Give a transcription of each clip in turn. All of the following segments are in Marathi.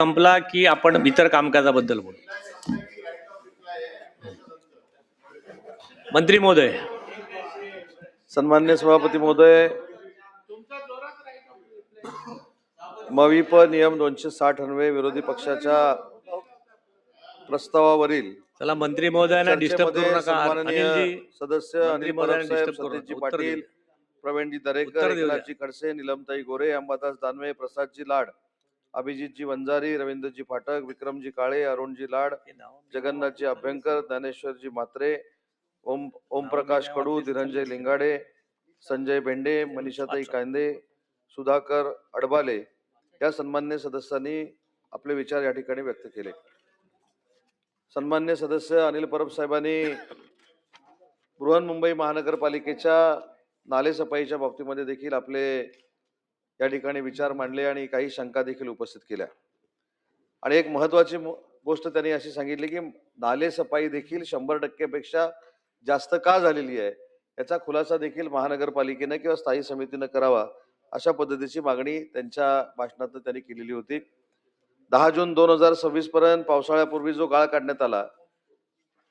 संपला की आपण इतर कामकाजाबद्दल बोलू. मंत्री महोदय. सन्मान्य सभापती महोदय, मविप नियम 260 अन्वये विरोधी पक्षाच्या प्रस्तावावरील चला मंत्री महोदयांना डिस्टर्ब करू चर्चेमध्ये नका. सन्माननीय अनिलजी, सदस्य मंत्री अनिल महोदयांना परब साहेब, disturb करू नका. सतीशजी उत्तर देऊ पाटील, द्या. प्रवीणजी दरेकर, उत्तर देऊ द्या. एकनाथजी खडसे, निलमताई गोरे, अंबादास दानवे, प्रसादजी लाड, अभिजितजी वंजारी, रवींद्रजी फाटक, विक्रमजी काळे, अरुणजी लाड, जगन्नाथजी अभ्यंकर, ज्ञानेश्वरजी म्हात्रे, ओमप्रकाश कडू, धीरंजय लिंगाडे, संजय भेंडे, मनीषाताई कांदे, सुधाकर अडबाले या सन्मान्य सदस्यांनी आपले विचार या ठिकाणी व्यक्त केले. सन्मान्य सदस्य अनिल परब साहेबांनी बृहन्मुंबई महानगरपालिकेच्या नालेसफाईच्या बाबतीमध्ये देखील आपले या ठिकाणी विचार मांडले आणि काही शंका देखील उपस्थित केल्या. आणि एक महत्वाची गोष्ट त्यांनी अशी सांगितली की नालेसफाई देखील 100% पेक्षा जास्त का झालेली आहे याचा खुलासा देखील महानगरपालिकेने किंवा स्थायी समितीने करावा अशा पद्धतीची मागणी त्यांच्या भाषणात त्यांनी केलेली होती. 10 जून 2026 पर्यंत पावसाळ्यापूर्वी जो गाळ काढण्यात आला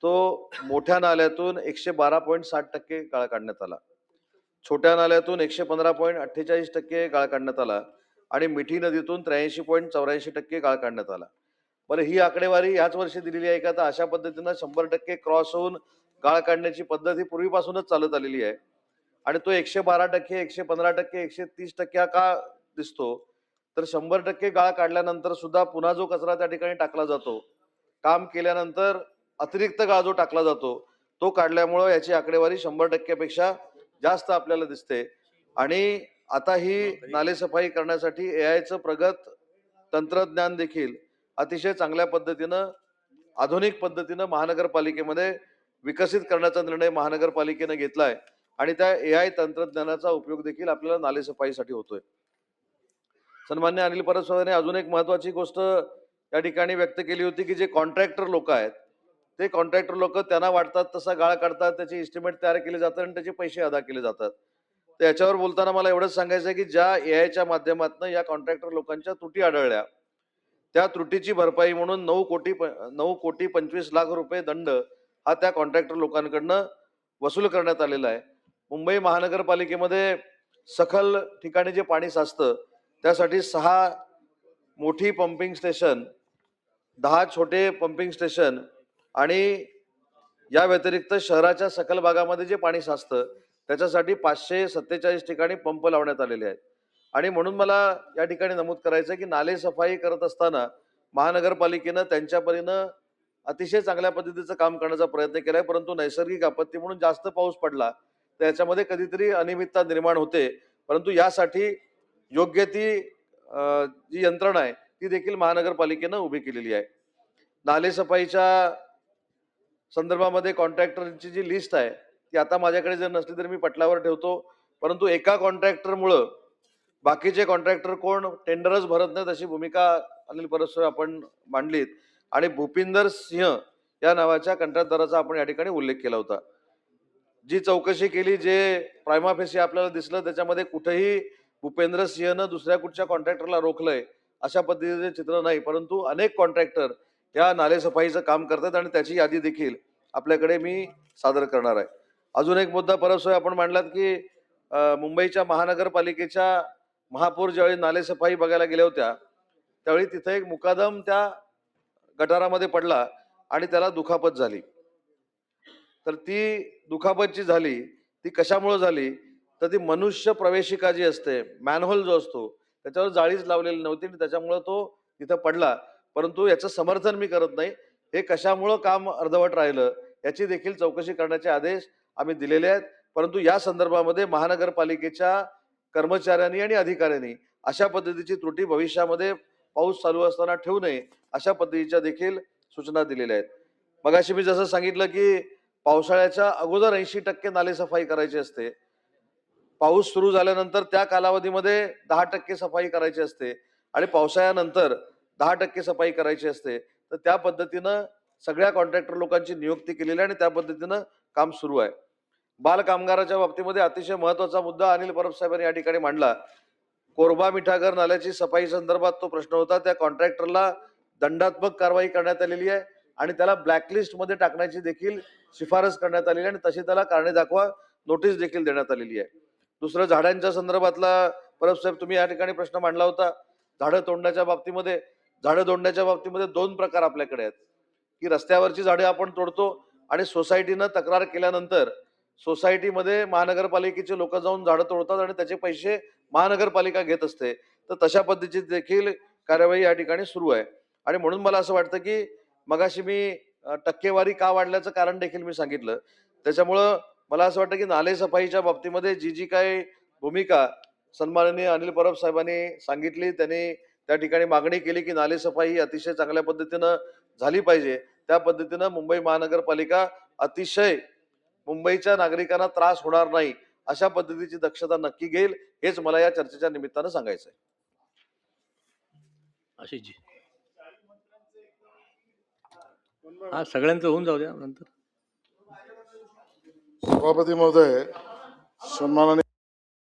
तो मोठ्या नाल्यातून 112.60% गाळ काढण्यात आला, छोट्या नाल्यातून 115.48% गाळ काढण्यात आला आणि मिठी नदीतून 83.84% गाळ काढण्यात आला. बरं, ही आकडेवारी याच वर्षी दिलेली आहे का? तर अशा पद्धतीनं 100% क्रॉस होऊन गाळ काढण्याची पद्धत ही पूर्वीपासूनच चालत आलेली आहे आणि तो 112%, 115%, 130% का दिसतो? तर 100% गाळ काढल्यानंतर सुद्धा पुन्हा जो कचरा त्या ठिकाणी टाकला जातो, काम केल्यानंतर अतिरिक्त गाळ जो टाकला जातो तो काढल्यामुळं याची आकडेवारी 100% पेक्षा जास्त आपल्याला दिसते. आणि आता ही नालेसफाई करण्यासाठी एआयचं प्रगत तंत्रज्ञान देखील अतिशय चांगल्या पद्धतीनं आधुनिक पद्धतीनं महानगरपालिकेमध्ये विकसित करण्याचा निर्णय महानगरपालिकेने घेतलाय आणि त्या एआय तंत्रज्ञानाचा उपयोग देखील आपल्याला नालेसफाईसाठी होतोय. सन्मान्य अनिल परब साहेबांनी अजून एक महत्वाची गोष्ट या ठिकाणी व्यक्त केली होती की जे कॉन्ट्रॅक्टर लोक आहेत ते कॉन्ट्रॅक्टर लोक त्यांना वाटतात तसा गाळ काढतात, त्याची एस्टिमेट तयार केले जातात आणि त्याचे पैसे अदा केले जातात. तर याच्यावर बोलताना मला एवढंच सांगायचं आहे की ज्या एआयच्या माध्यमातून या कॉन्ट्रॅक्टर लोकांच्या त्रुटी आढळल्या त्या त्रुटीची भरपाई म्हणून 9 कोटी 25 लाख रुपये दंड हा त्या कॉन्ट्रॅक्टर लोकांकडनं वसूल करण्यात आलेला आहे. मुंबई महानगरपालिकेमध्ये सखल ठिकाणी जे पाणी साचतं त्यासाठी 6 मोठी पंपिंग स्टेशन, 10 छोटे पंपिंग स्टेशन आणि या व्यतिरिक्त शहराच्या सखल भागामध्ये जे पाणी साचतं त्याच्यासाठी 547 ठिकाणी पंप लावण्यात आलेले आहेत. आणि म्हणून मला या ठिकाणी नमूद करायचं की नाले सफाई करत असताना महानगरपालिकेनं त्यांच्या परीनं अतिशय चांगल्या पद्धतीचं काम करण्याचा प्रयत्न केलाय, परंतु नैसर्गिक आपत्ती म्हणून जास्त पाऊस पडला तर याच्यामध्ये कधीतरी अनियमितता निर्माण होते. परंतु यासाठी योग्य ती जी यंत्रणा आहे ती देखील महानगरपालिकेनं उभी केलेली आहे. नालेसफाईच्या संदर्भामध्ये कॉन्ट्रॅक्टरची जी लिस्ट आहे ती आता माझ्याकडे जर नसली तरी मी पटलावर ठेवतो, परंतु एका कॉन्ट्रॅक्टरमुळं बाकीचे कॉन्ट्रॅक्टर कोण टेंडरच भरत नाहीत अशी भूमिका अनिल परब साहेब आपण मांडलीत आणि भूपिंदर सिंह या नावाच्या कंत्राटदाराचा आपण या ठिकाणी उल्लेख केला होता. जी चौकशी केली, जे प्रायमा फेसी आपल्याला दिसलं त्याच्यामध्ये कुठेही भूपेंद्र सिंहनं दुसऱ्या कुठच्या कॉन्ट्रॅक्टरला रोखलंय अशा पद्धतीचे चित्र नाही, परंतु अनेक कॉन्ट्रॅक्टर या नालेसफाईचं काम करतात आणि त्याची यादी देखील आपल्याकडे मी सादर करणार आहे. अजून एक मुद्दा परब साहेब आपण मांडलात की मुंबईच्या महानगरपालिकेच्या महापौर ज्यावेळी नालेसफाई बघायला गेल्या होत्या त्यावेळी तिथे एक मुकादम त्या गटारामध्ये पडला आणि त्याला दुखापत झाली. तर ती दुखापत जी झाली ती कशामुळे झाली तर ती मनुष्य प्रवेशिका जी असते, मॅनहोल जो असतो त्याच्यावर जाळीच लावलेली नव्हती आणि त्याच्यामुळे तो तिथं पडला. परंतु याचं समर्थन मी करत नाही, हे कशामुळं काम अर्धवट राहिलं याची देखील चौकशी करण्याचे आदेश आम्ही दिलेले आहेत. परंतु या संदर्भामध्ये महानगरपालिकेच्या कर्मचाऱ्यांनी आणि अधिकाऱ्यांनी अशा पद्धतीची त्रुटी भविष्यामध्ये पाऊस चालू असताना ठेवू नये अशा पद्धतीच्या देखील सूचना दिलेल्या आहेत. मगाशी मी जसं सांगितलं की पावसाळ्याच्या अगोदर 80% नालेसफाई करायची असते, पाऊस सुरू झाल्यानंतर त्या कालावधीमध्ये 10% सफाई करायची असते आणि पावसाळ्यानंतर 10% सफाई करायची असते. तर त्या पद्धतीनं सगळ्या कॉन्ट्रॅक्टर लोकांची नियुक्ती केलेली आहे आणि त्या पद्धतीनं काम सुरू आहे. बाल कामगाराच्या बाबतीमध्ये अतिशय महत्वाचा मुद्दा अनिल परब साहेबांनी या ठिकाणी मांडला. कोरबा मिठागर नाल्याची सफाई संदर्भात तो प्रश्न होता. त्या कॉन्ट्रॅक्टरला दंडात्मक कारवाई करण्यात आलेली आहे आणि त्याला ब्लॅकलिस्ट मध्ये टाकण्याची देखील शिफारस करण्यात आलेली आहे आणि तशी त्याला कारणे दाखवा नोटीस देखील देण्यात आलेली आहे. दुसरं, झाडांच्या संदर्भातला परब साहेब तुम्ही या ठिकाणी प्रश्न मांडला होता. झाडं तोडण्याच्या बाबतीमध्ये 2 प्रकार आपल्याकडे आहेत की रस्त्यावरची झाडे आपण तोडतो आणि सोसायटीनं तक्रार केल्यानंतर सोसायटीमध्ये महानगरपालिकेचे लोक जाऊन झाडं तोडतात आणि त्याचे पैसे महानगरपालिका घेत असते. तर तशा पद्धतीची देखील कार्यवाही या ठिकाणी सुरू आहे. आणि म्हणून मला असं वाटतं की मगाशी मी टक्केवारी का वाढल्याचं कारण देखील मी सांगितलं. त्याच्यामुळं मला असं वाटतं की नाले सफाईच्या बाबतीमध्ये जी काही भूमिका सन्माननीय अनिल परब साहेबांनी सांगितली, त्यांनी त्या ठिकाणी मागणी केली की नाले सफाई ही अतिशय चांगल्या पद्धतीनं झाली पाहिजे. त्या पद्धतीनं मुंबई महानगरपालिका अतिशय मुंबईच्या नागरिकांना त्रास होणार नाही अशा पद्धतीची दक्षता नक्की घेईल, हेच मला या चर्चेच्या निमित्तानं सांगायचं आहे. आशिषजी. हा, सगळ्यांचं होऊन जाऊ द्या नंतर. सभापती महोदय, सन्माननीय